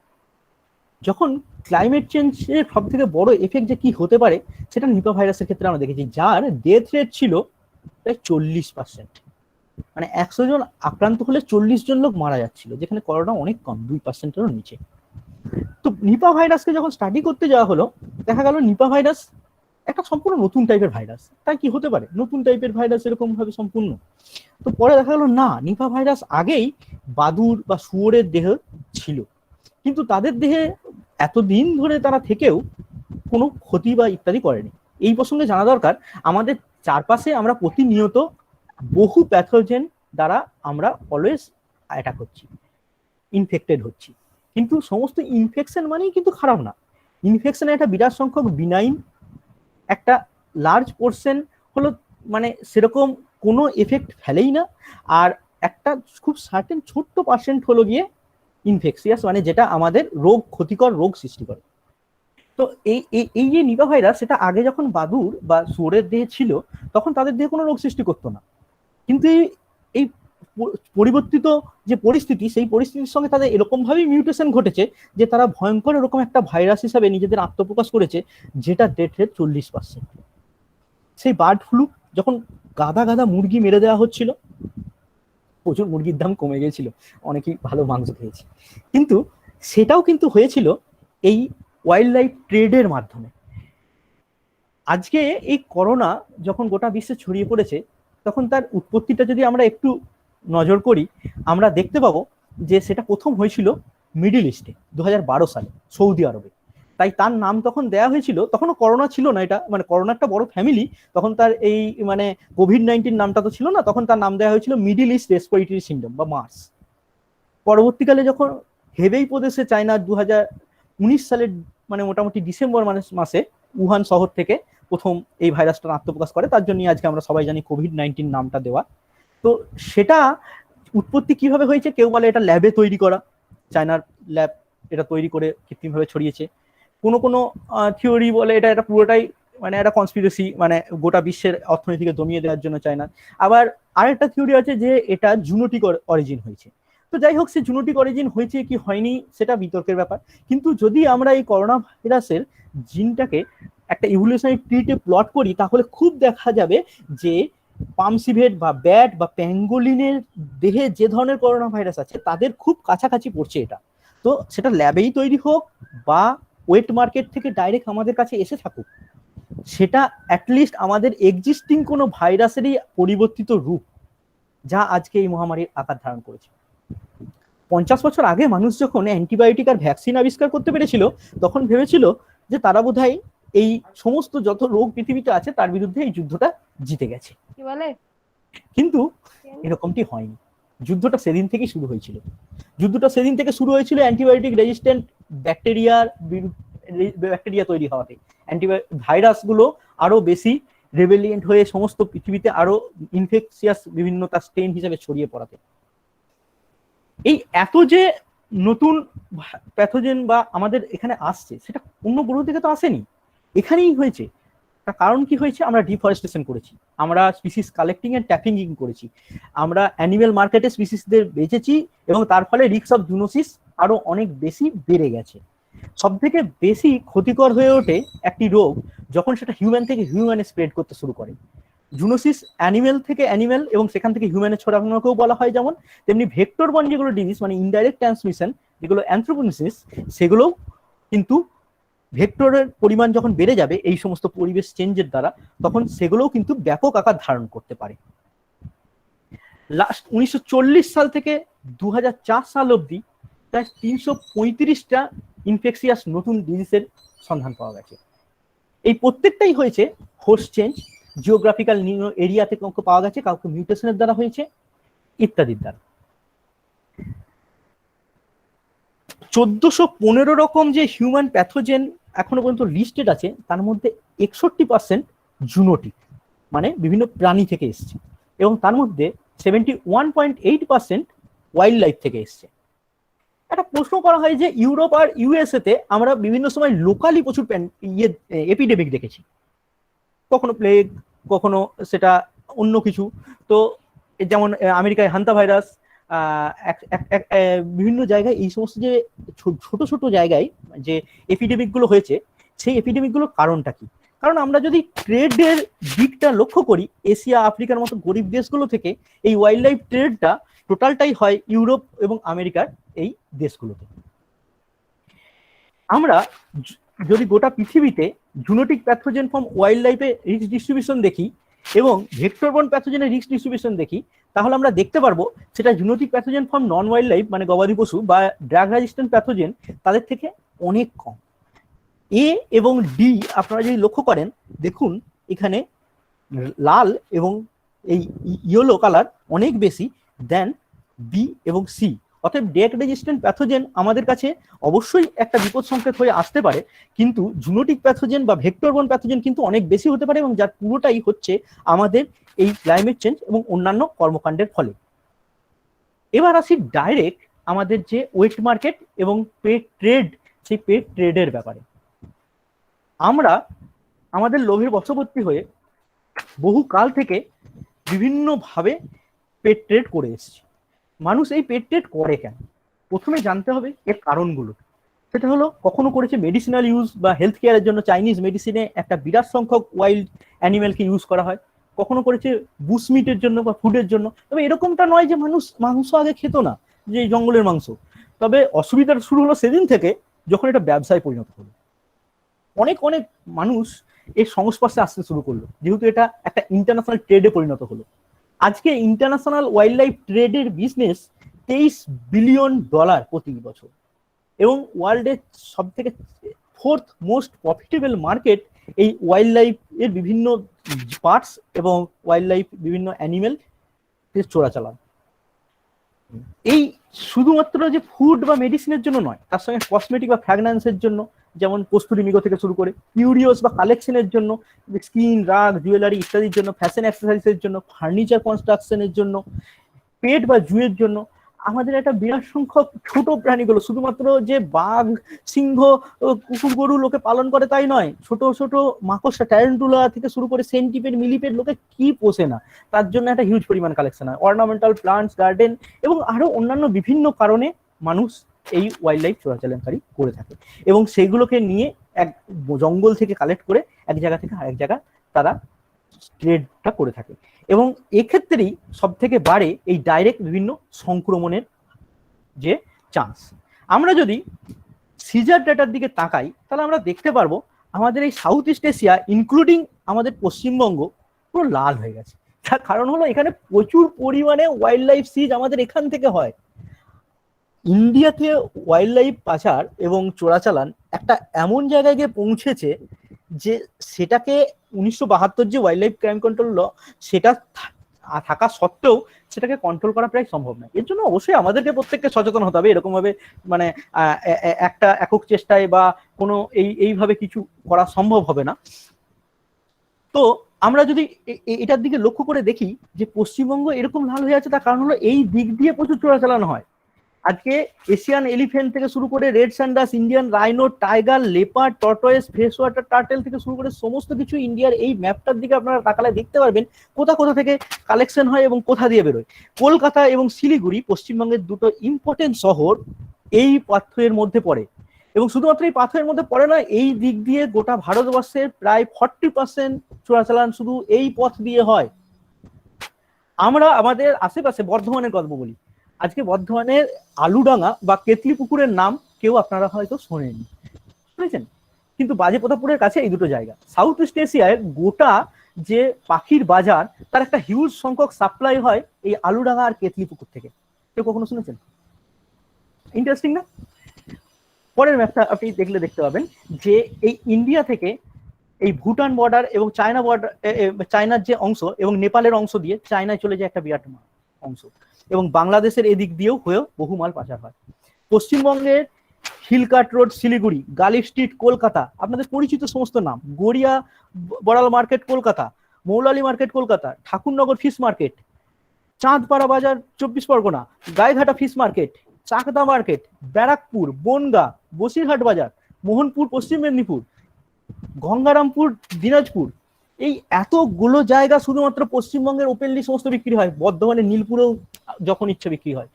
যখন ক্লাইমেট চেঞ্জের সব থেকে বড় এফেক্ট যে কি হতে পারে সেটা নিপা ভাইরাসের ক্ষেত্রে আমরা দেখেছি, যার ডেথ রেট ছিল প্রায় 40%। মানে 100 জন আক্রান্ত হলে 40 জন লোক মারা যাচ্ছিল, যেখানে করোনা অনেক কম, 2%-এরও নিচে। তো নিপা ভাইরাসকে যখন স্টাডি করতে যাওয়া হলো, দেখা গেল নিপা ভাইরাস একটা সম্পূর্ণ নতুন টাইপের ভাইরাস। তাই কি হতে পারে নতুন টাইপের ভাইরাস এরকম ভাবে সম্পূর্ণ? তো পরে দেখা গেল না, নিপা ভাইরাস আগেই বাদুর বা শুয়োরের দেহ ছিল, কিন্তু তাদের দেহে এতদিন ধরে তারা থেকেও কোনো ক্ষতি বা ইত্যাদি করেনি। এই প্রসঙ্গে জানা দরকার, আমাদের চারপাশে আমরা প্রতিনিয়ত বহু প্যাথোজেন দ্বারা আমরা অলওয়েজ অ্যাটাক হচ্ছি, ইনফেক্টেড হচ্ছি। কিন্তু সমস্ত ইনফেকশন মানেই কিন্তু খারাপ না। ইনফেকশনের একটা বিরাট সংখ্যক বিনাইন, একটা লার্জ পোর্শন হলো মানে সেরকম কোনো এফেক্ট ফেলেই না, আর একটা খুব সার্টেন ছোট্ট পার্সেন্ট হলো গিয়ে ইনফেকশিয়াস, মানে যেটা আমাদের ক্ষতিকর রোগ সৃষ্টি করে। তো এই যে নিপা ভাইরাস, সেটা আগে যখন বাদুর বা শুয়োরের দেহে ছিল তখন তাদের দেহে কোনো রোগ সৃষ্টি করতো না, কিন্তু এই পরিবর্তিত যে পরিস্থিতি, সেই পরিস্থিতির সঙ্গে তাদের এরকম ভাবেই মিউটেশন ঘটেছে যে তারা ভয়ঙ্কর এরকম একটা ভাইরাস হিসাবে নিজেদের আত্মপ্রকাশ করেছে, যেটা ডেথ রেট 40%। সেই বার্ড ফ্লু যখন গাদা গাদা মুরগি মেরে দেওয়া হচ্ছিল, প্রচুর মুরগির দাম কমে গেছিল, অনেকেই ভালো মাংস খেয়েছে, কিন্তু সেটাও কিন্তু হয়েছিল এই ওয়াইল্ড লাইফ ট্রেডের মাধ্যমে। আজকে এই করোনা যখন গোটা বিশ্বে ছড়িয়ে পড়েছে, তখন তার উৎপত্তিটা যদি আমরা একটু নজর করি, আমরা দেখতে পাবো যে সেটা প্রথম হয়েছিল মিডল ইস্টে 2012 সালে, সৌদি আরবে। তাই তার নাম তখন দেয়া হয়েছিল, তখনও করোনা ছিল না, এটা মানে করোনা একটা বড় ফ্যামিলি, তখন তার এই মানে কোভিড-19 নামটা তো ছিল না, তখন তার নাম দেওয়া হয়েছিল মিডল ইস্ট রেসপিরেটরি সিন্ড্রোম বা মার্স। পরবর্তীকালে যখন হেবেই প্রদেশে চায়না 2019 সালের মানে মোটামুটি ডিসেম্বর মাসে উহান শহর থেকে প্রথম এই ভাইরাসটা আত্মপ্রকাশ করে, তার জন্য আজকে আমরা সবাই জানি কোভিড-19 নামটা দেওয়া। তো সেটা উৎপত্তি কিভাবে হয়েছে, কেউ বলে এটা ল্যাবে তৈরি করা, চায়নার ল্যাব এটা তৈরি করে কৃত্রিমভাবে ছড়িয়েছে। কোনো কোনো থিওরি বলে এটা পুরোটাই মানে একটা কনস্পিরেসি, মানে গোটা বিশ্বের অর্থনীতিকে দমিয়ে দেওয়ার জন্য চায়না। আবার আরেকটা থিওরি আছে যে এটা জুনোটিক অরিজিন হয়েছে। তো যাই হোক, সে জুনোটিক অরিজিন হয়েছে কি হয়নি সেটা বিতর্কের ব্যাপার, কিন্তু যদি আমরা এই করোনা ভাইরাসের জিনটাকে একটা ইভলিউশনারি ট্রিতে প্লট করি, তাহলে খুব দেখা যাবে যে পামসিভেট বা ব্যাট বা প্যাঙ্গোলিনের দেহে যে ধরনের করোনা ভাইরাস আছে তাদের খুব কাছাকাছি পড়ছে এটা। তো সেটা ল্যাবেই তৈরি হোক বা ওয়েট মার্কেট থেকে ডাইরেক্ট আমাদের কাছে এসে থাকুক, সেটা অ্যাটলিস্ট আমাদের এক্সিস্টিং কোনো ভাইরাসেরই পরিবর্তিত রূপ, যা আজকে এই মহামারীর আকার ধারণ করেছে। 50 বছর আগে মানুষ যখন অ্যান্টিবায়োটিক আর ভ্যাকসিন আবিষ্কার করতে পেরেছিল, তখন ভেবেছিল যে তারা বোধহয় এই সমস্ত যত রোগ পৃথিবীতে আছে তার বিরুদ্ধে এই যুদ্ধটা জিতে গেছে, কিন্তু এরকমটি হয়নি। যুদ্ধটা সেদিন থেকে শুরু হয়েছিল। অ্যান্টিবায়োটিক রেজিস্ট্যান্ট ব্যাকটেরিয়া তৈরি হওয়াতে, ভাইরাস গুলো আরো বেশি রেবেলিয়েন্ট হয়ে সমস্ত পৃথিবীতে আরো ইনফেকশিয়াস বিভিন্ন তার স্টেন হিসেবে ছড়িয়ে পড়াতে। এই এত যে নতুন প্যাথোজেন বা আমাদের এখানে আসছে, সেটা অন্য গ্রহ থেকে তো আসেনি, এখানেই হয়েছে। তার কারণ কি হয়েছে? আমরা ডিফরেস্টেশন করেছি, আমরা স্পিসিস কালেক্টিং এন্ড ট্যাপিং করেছি, আমরা অ্যানিমেল মার্কেটে স্পিসিসদের বেচেছি, এবং তার ফলে রিস্ক অফ জুনোসিস আরো অনেক বেশি বেড়ে গেছে। সব থেকে বেশি ক্ষতিকর হয়ে ওঠে একটি রোগ যখন সেটা হিউম্যান থেকে হিউম্যানে স্প্রেড করতে শুরু করে। জুনোসিস অ্যানিমেল থেকে অ্যানিমেল এবং সেখান থেকে হিউম্যানে ছড়ানোকেও বলা হয়, যেমন তেমনি ভেক্টর বর্ন যেগুলো ডিজিজ মানে ইনডাইরেক্ট ট্রান্সমিশন, যেগুলো অ্যানথ্রোপোনিসিস, সেগুলো কিন্তু ভেক্টরের পরিমাণ যখন বেড়ে যাবে এই সমস্ত পরিবেশ চেঞ্জের দ্বারা, তখন সেগুলোও কিন্তু ব্যাপক আকার ধারণ করতে পারে। লাস্ট 1940 সাল থেকে 2004 সাল অবধি প্রায় 335টা ইনফেকশিয়াস নতুন ডিজিজের সন্ধান পাওয়া গেছে। এই প্রত্যেকটাই হয়েছে হোস্ট চেঞ্জ, জিওগ্রাফিক্যাল এরিয়াতে কাউকে পাওয়া গেছে, কাউকে মিউটেশনের দ্বারা হয়েছে, ইত্যাদির দ্বারা। 1415 রকম যে হিউম্যান প্যাথোজেন এখনো পর্যন্ত লিস্টেড আছে, তার মধ্যে 61% জুনোটিক, মানে বিভিন্ন প্রাণী থেকে এসছে, এবং তার মধ্যে 71.8% ওয়াইল্ড লাইফ থেকে এসছে। একটা প্রশ্ন করা হয় যে ইউরোপ আর ইউএসএ তে আমরা বিভিন্ন সময় লোকালি প্রচুর এপিডেমিক দেখেছি, কখনো প্লেগ, কখনো সেটা অন্য কিছু। তো যেমন আমেরিকায় হান্তা ভাইরাস, বিভিন্ন জায়গায় এই সমস্ত যে ছোট ছোট জায়গায় যে এপিডেমিক গুলো হয়েছে, সেই এপিডেমিক গুলোর কারণটা কি? কারণ আমরা যদি ট্রেডের দিকটা লক্ষ্য করি, এশিয়া আফ্রিকার মতো গরিব দেশগুলো থেকে এই ওয়াইল্ড লাইফ ট্রেডটা টোটালটাই হয় ইউরোপ এবং আমেরিকার এই দেশগুলোতে। আমরা যদি গোটা পৃথিবীতে জুনোটিক প্যাথোজেন ফ্রম ওয়াইল্ড লাইফে রিস্ক ডিস্ট্রিবিউশন দেখি এবং ভেক্টরবর্ন প্যাথোজেনের রিস্ক ডিস্ট্রিবিউশন দেখি, তাহলে আমরা দেখতে পারবো সেটা zoonotic pathogen from non wild life মানে গবাদি পশু বা ড্রাগ রেজিস্ট্যান্ট প্যাথোজেন তাদের থেকে অনেক কম। এ এবং ডি আপনারা যদি লক্ষ্য করেন, দেখুন এখানে লাল এবং এই ইয়েলো কালার অনেক বেশি দেন বি এবং সি। অতএব ড্রাগ রেজিস্ট্যান্ট প্যাথোজেন আমাদের কাছে অবশ্যই একটা বিপদ সংকেত হয়ে আসতে পারে, কিন্তু জুনোটিক প্যাথোজেন বা ভেক্টরবর্ন প্যাথোজেন কিন্তু অনেক বেশি হতে পারে, এবং যার পুরোটাই হচ্ছে আমাদের এই ক্লাইমেট চেঞ্জ এবং অন্যান্য কর্মকাণ্ডের ফলে। এবার আসি ডাইরেক্ট আমাদের যে ওয়েট মার্কেট এবং পেট ট্রেড, সেই পেট ট্রেডের ব্যাপারে। আমরা আমাদের লোভের বশবর্তী হয়ে বহু কাল থেকে বিভিন্নভাবে পেট ট্রেড করে এসেছি। মানুষ এই পেট ট্রেড করে কেন? প্রথমে জানতে হবে এর কারণগুলো। সেটা হলো, কখনো করেছে মেডিসিনাল ইউজ বা হেলথ কেয়ারের জন্য, চাইনিজ মেডিসিনে একটা বিরাট সংখ্যক ওয়াইল্ড অ্যানিমেলকে ইউজ করা হয়, কখনো করেছে বুশ মিটের জন্য বা ফুডের জন্য। তবে এরকমটা নয় যে মানুষ মাংস আগে খেত না, যে জঙ্গলের মাংস। তবে অসুবিধাটা শুরু হলো সেদিন থেকে যখন এটা ব্যবসায় পরিণত হলো। অনেক অনেক মানুষ এর সংস্পর্শে আসতে শুরু করলো, যেহেতু এটা একটা ইন্টারন্যাশনাল ট্রেডে পরিণত হলো। আজকে ইন্টারন্যাশনাল ওয়াইল্ড লাইফ ট্রেডের বিজনেস $23 বিলিয়ন প্রতি বছর, এবং ওয়ার্ল্ডের সব থেকে 4th মোস্ট প্রফিটেবল মার্কেট এই ওয়াইল্ড লাইফ এর বিভিন্ন পার্টস এবং ওয়াইল্ড লাইফ বিভিন্ন অ্যানিমেল চোরাচালান। এই শুধুমাত্র যে ফুড বা মেডিসিনের জন্য নয়, তার সঙ্গে কসমেটিক বা ফ্র্যাগন্যান্সের জন্য, যেমন কস্তুরি মিগো থেকে শুরু করে কিউরিওস বা কালেকশনের জন্য, স্কিন, রাগ, জুয়েলারি ইত্যাদির জন্য, ফ্যাশন অ্যাক্সেসরিজের জন্য, ফার্নিচার কনস্ট্রাকশনের জন্য, পেট বা জুয়ের জন্য আমাদের একটা বিরাট সংখ্যক ছোট প্রাণীগুলো, শুধুমাত্র যে বাঘ, সিংহ, কুকুর, গরু লোকে পালন করে তাই নয়, ছোট ছোট মাকড়সা, ট্যারেন্টুলা থেকে শুরু করে সেন্টিপেড, মিলিপেড লোকে কি পোষে না, তার জন্য একটা হিউজ পরিমাণ কালেকশন হয়। অর্নামেন্টাল প্লান্টস, গার্ডেন এবং আরো অন্যান্য বিভিন্ন কারণে মানুষ এই ওয়াইল্ড লাইফ চোরাচালানকারী করে থাকে, এবং সেইগুলোকে নিয়ে এক জঙ্গল থেকে কালেক্ট করে এক জায়গা থেকে আরেক জায়গা তারা ট্রেডটা করে থাকে। এবং এক্ষেত্রেই সব থেকে বাড়ে এই ডাইরেক্ট বিভিন্ন সংক্রমণের যে চান্স। আমরা যদি সিজার ডেটার দিকে তাকাই, তাহলে আমরা দেখতে পারবো আমাদের এই সাউথ ইস্ট এশিয়া ইনক্লুডিং আমাদের পশ্চিমবঙ্গ পুরো লাল হয়ে গেছে। তার কারণ হলো এখানে প্রচুর পরিমাণে ওয়াইল্ড লাইফ সিজ আমাদের এখান থেকে হয়। ইন্ডিয়াতে ওয়াইল্ড লাইফ পাচার এবং চোরাচালান একটা এমন জায়গায় গিয়ে পৌঁছেছে যে সেটাকে 1972 যে ওয়াইল্ড লাইফ ক্রাইম কন্ট্রোল ল, সেটা থাকা সত্ত্বেও সেটাকে কন্ট্রোল করা প্রায় সম্ভব নয়। এর জন্য অবশ্যই আমাদেরকে প্রত্যেককে সচেতন হতে হবে। এরকম ভাবে মানে একটা একক চেষ্টায় বা কোনো এইভাবে কিছু করা সম্ভব হবে না। তো আমরা যদি এটার দিকে লক্ষ্য করে দেখি যে পশ্চিমবঙ্গ এরকম লাল হয়ে আছে, তার কারণ হলো এই দিক দিয়ে প্রচুর চোরাচালান হয়। আজকে এশিয়ান এলিফ্যান্ট থেকে শুরু করে red sanders, Indian rhino, tiger, leopard, tortoise, fresh water turtle থেকে শুরু করে সমস্ত কিছু ইন্ডিয়ার এই ম্যাপটার দিকে আপনারা তাকালে দেখতে পারবেন কোথা কোথা থেকে কালেকশন হয় এবং কোথা দিয়ে বেরোয়। কলকাতা এবং শিলিগুড়ি পশ্চিমবঙ্গের দুটো ইম্পর্টেন্ট শহর এই পাথরের মধ্যে পড়ে, এবং শুধুমাত্র এই পাথরের মধ্যে পড়ে না, এই দিক দিয়ে গোটা ভারতবর্ষের প্রায় 40% চোরাচালান শুধু এই পথ দিয়ে হয়। আমরা আমাদের আশেপাশে বর্ধমানের গল্প বলি। আজকে বর্ধমানের আলুডাঙ্গা বা কেতলি পুকুরের নাম কেউ আপনারা হয়তো শোনেনি, শুনেছেন, কিন্তু বাজে প্রতাপপুরের কাছে এই দুটো জায়গা। সাউথ ইস্ট এশিয়ায় গোটা যে পাখির বাজার, তার একটা হিউজ সংখ্যক সাপ্লাই হয় এই আলুডাঙ্গা আর কেতলি পুকুর থেকে। কেউ কখনো শুনেছেন? ইন্টারেস্টিং না? পরের ম্যাপটা আপনি দেখলে দেখতে পাবেন যে এই ইন্ডিয়া থেকে এই ভুটান বর্ডার এবং চায়না বর্ডার, চায়নার যে অংশ এবং নেপালের অংশ দিয়ে চায়নায় চলে যায় একটা বিরাট অংশ, এবং বাংলাদেশের এদিক দিয়েও হয়েও বহু মাল পাচার হয়। পশ্চিমবঙ্গের হিলকাট রোড শিলিগুড়ি, গালি স্ট্রিট কলকাতা, আপনাদের পরিচিত সমস্ত নাম, Garia Boral market Kolkata, Moulali market Kolkata, Thakurnagar fish market, Chandpara বাজার 24 Parganas, Gaighata fish market, Chakdah market, Barrackpore, Bangaon, Basirhat বাজার, মোহনপুর পশ্চিম মেদিনীপুর, গঙ্গারামপুর দিনাজপুর, এই এতগুলো জায়গা শুধুমাত্র পশ্চিমবঙ্গের ওপেনলি সমস্ত বিক্রি হয়। বর্ধমানের নীলপুরেও যখন ইচ্ছা বিক্রি হয়।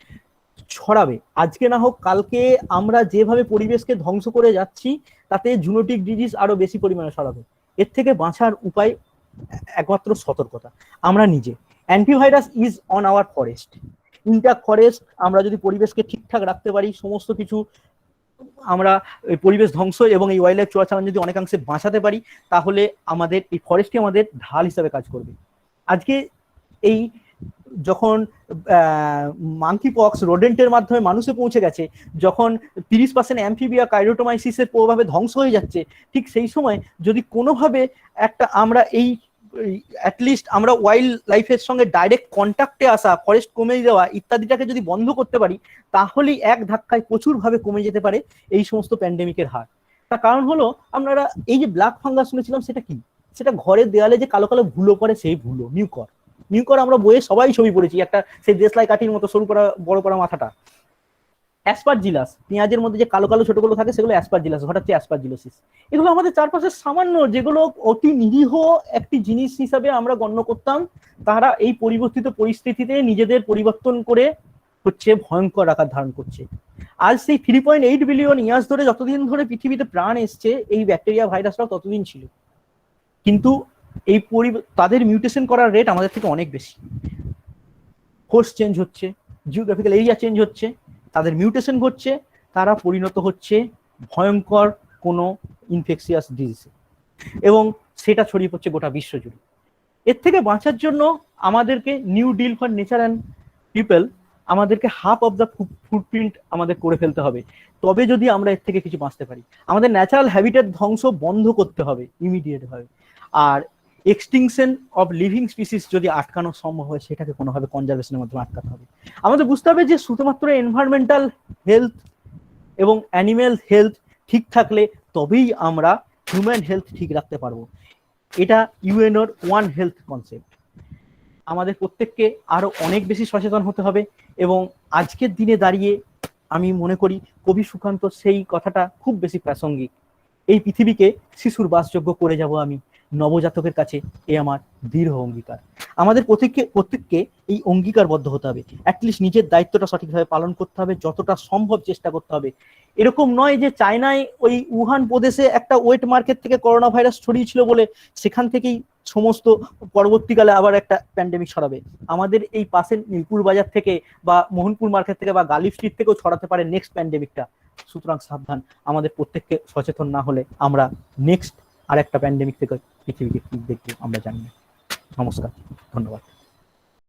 ছড়াবে, আজকে না হোক কালকে আমরা যেভাবে পরিবেশকে ধ্বংস করে যাচ্ছি তাতে জুনোটিক ডিজিজ আরো বেশি পরিমাণে ছড়াবে। এর থেকে বাঁচার উপায় একমাত্র সতর্কতা। আমরা নিজে, antivirus is on our forest, intact forest. আমরা যদি পরিবেশকে ঠিকঠাক রাখতে পারি, সমস্ত কিছু আমরা পরিবেশ ধ্বংস এবং এই ওয়াইল্ড লাইফ চোরাচালান যদি অনেকাংশে বাঁচাতে পারি, তাহলে আমাদের এই ফরেস্টই আমাদের ঢাল হিসাবে কাজ করবে। আজকে এই যখন মাঙ্কি পক্স রোডেন্টের মাধ্যমে মানুষে পৌঁছে গেছে, যখন 30% অ্যামফিবিয়া কাইরোটোমাইসিসের প্রভাবে ধ্বংস হয়ে যাচ্ছে, ঠিক সেই সময় যদি কোনোভাবে একটা আমরা এই অ্যাটলিস্ট আমরা ওয়াইল্ড লাইফের সঙ্গে ডাইরেক্ট কন্ট্যাক্টে আসা, ফরেস্ট কমে যাওয়া ইত্যাদিটাকে যদি বন্ধ করতে পারি, তাহলেই এক ধাক্কায় প্রচুরভাবে কমে যেতে পারে এই সমস্ত প্যান্ডেমিকের হার। তার কারণ হলো, আপনারা এই যে ব্ল্যাক ফাঙ্গাস শুনেছিলাম, সেটা কি? সেটা ঘরের দেয়ালে যে কালো কালো ভুলো পড়ে, সেই ভুলো, মিউকর আমরা বইয়ে সবাই ছবি পড়েছি, একটা সেই দেশলাই কাঠির মতো সরু করা বড় করা মাথাটা। অ্যাসপারজিলাস, পেঁয়াজের মধ্যে যে কালো কালো ছোটগুলো থাকে সেগুলো অ্যাসপারজিলাস, হঠাৎ অ্যাসপারজিলোসিস। এগুলো আমাদের চারপাশে সামান্য, যেগুলো অতি নিরীহ একটি জিনিস হিসাবে আমরা গণ্য করতাম, তারা এই পরিবর্তিত পরিস্থিতিতে নিজেদের পরিবর্তন করে হচ্ছে ভয়ঙ্কর আকার ধারণ করছে। আজ সেই 3.8 বিলিয়ন ইয়ার্স ধরে যতদিন ধরে পৃথিবীতে প্রাণ এসছে, এই ব্যাকটেরিয়া ভাইরাসরাও ততদিন ছিল, কিন্তু এই তাদের মিউটেশন করার রেট আমাদের থেকে অনেক বেশি। হোস্ট চেঞ্জ হচ্ছে, জিওগ্রাফিক্যাল এরিয়া চেঞ্জ হচ্ছে, তাদের মিউটেশন ঘটছে, তারা পরিণত হচ্ছে ভয়ঙ্কর কোনো ইনফেকশিয়াস ডিজিজে, এবং সেটা ছড়িয়ে পড়ছে গোটা বিশ্ব জুড়ে। এর থেকে বাঁচার জন্য আমাদেরকে new deal for nature and people, আমাদেরকে হাফ অফ দ্য ফুটপ্রিন্ট আমাদের করে ফেলতে হবে, তবে যদি আমরা এর থেকে কিছু বাঁচতে পারি। আমাদের ন্যাচারাল হ্যাবিটেট ধ্বংস বন্ধ করতে হবে ইমিডিয়েট ভাবে, আর এক্সটিংশন অফ লিভিং স্পিসিস যদি আটকানো সম্ভব হয়, সেটাকে কোনোভাবে কনজারভেশনের মাধ্যমে আটকাতে হবে। আমাদের বুঝতে হবে যে শুধুমাত্র এনভায়রনমেন্টাল হেলথ এবং অ্যানিম্যাল হেলথ ঠিক থাকলে তবেই আমরা হিউম্যান হেলথ ঠিক রাখতে পারবো। এটা ইউএনওর ওয়ান হেলথ কনসেপ্ট। আমাদের প্রত্যেককে আরো অনেক বেশি সচেতন হতে হবে, এবং আজকের দিনে দাঁড়িয়ে আমি মনে করি কবি সুকান্ত সেই কথাটা খুব বেশি প্রাসঙ্গিক। এই পৃথিবীকে শিশুর বাসযোগ্য করে যাব আমি, নবজাতকের কাছে এ আমার দৃঢ় অঙ্গীকার। আমাদের প্রত্যেককে এই অঙ্গীকারবদ্ধ হতে হবে, অ্যাটলিস্ট নিজের দায়িত্বটা সঠিকভাবে পালন করতে হবে, যতটা সম্ভব চেষ্টা করতে হবে। এরকম নয় যে চায়নায় ওই উহান প্রদেশে একটা ওয়েট মার্কেট থেকে করোনা ভাইরাস ছড়িয়েছিল বলে সেখান থেকেই সমস্ত পরবর্তীকালে আবার একটা প্যান্ডেমিক ছড়াবে। আমাদের এই পাশের নীলপুর বাজার থেকে বা মোহনপুর মার্কেট থেকে বা গালিব স্ট্রিট থেকেও ছড়াতে পারে নেক্সট প্যান্ডেমিকটা। সুতরাং সাবধান, আমাদের প্রত্যেককে সচেতন না হলে আমরা নেক্সট আর একটা প্যান্ডেমিক থেকে পৃথিবীকে কি দেখবো আমরা জানি না। নমস্কার, ধন্যবাদ।